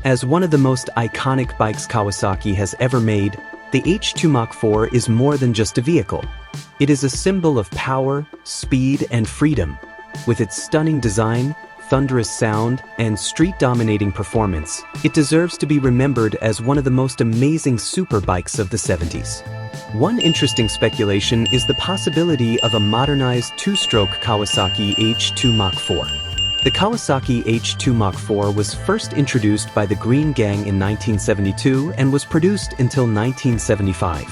As one of the most iconic bikes Kawasaki has ever made, the H2 Mach IV is more than just a vehicle. It is a symbol of power, speed, and freedom. With its stunning design, thunderous sound, and street-dominating performance, it deserves to be remembered as one of the most amazing superbikes of the 70s. One interesting speculation is the possibility of a modernized two-stroke Kawasaki H2 Mach IV. The Kawasaki H2 Mach IV was first introduced by the Green Gang in 1972 and was produced until 1975.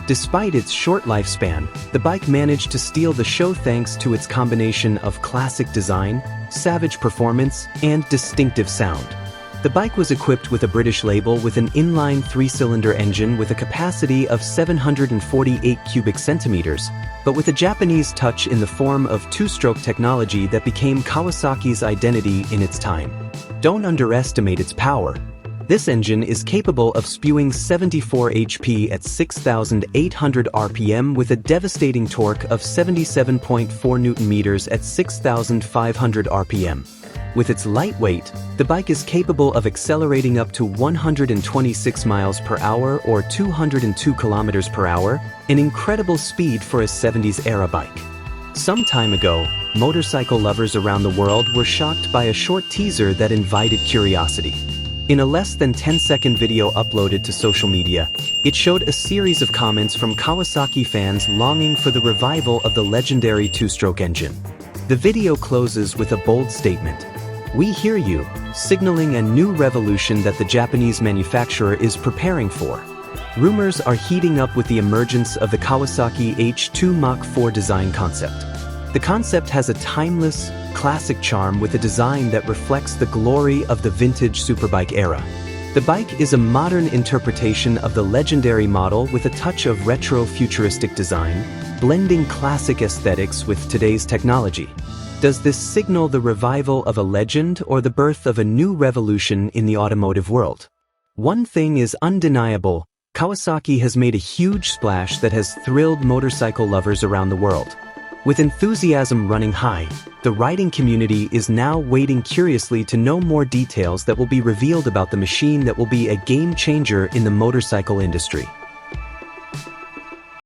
Despite its short lifespan, the bike managed to steal the show thanks to its combination of classic design, savage performance, and distinctive sound. The bike was equipped with a British label with an inline three-cylinder engine with a capacity of 748 cubic centimeters, but with a Japanese touch in the form of two-stroke technology that became Kawasaki's identity in its time. Don't underestimate its power. This engine is capable of spewing 74 HP at 6,800 RPM with a devastating torque of 77.4 Newton-meters at 6,500 RPM. With its lightweight, the bike is capable of accelerating up to 126 miles per hour or 202 kilometers per hour, an incredible speed for a 70s-era bike. Some time ago, motorcycle lovers around the world were shocked by a short teaser that invited curiosity. In a less than 10-second video uploaded to social media, it showed a series of comments from Kawasaki fans longing for the revival of the legendary two-stroke engine. The video closes with a bold statement: "We hear you," signaling a new revolution that the Japanese manufacturer is preparing for. Rumors are heating up with the emergence of the Kawasaki H2 Mach IV design concept. The concept has a timeless, classic charm with a design that reflects the glory of the vintage superbike era. The bike is a modern interpretation of the legendary model with a touch of retro-futuristic design, blending classic aesthetics with today's technology. Does this signal the revival of a legend or the birth of a new revolution in the automotive world? One thing is undeniable: Kawasaki has made a huge splash that has thrilled motorcycle lovers around the world. With enthusiasm running high, the riding community is now waiting curiously to know more details that will be revealed about the machine that will be a game changer in the motorcycle industry.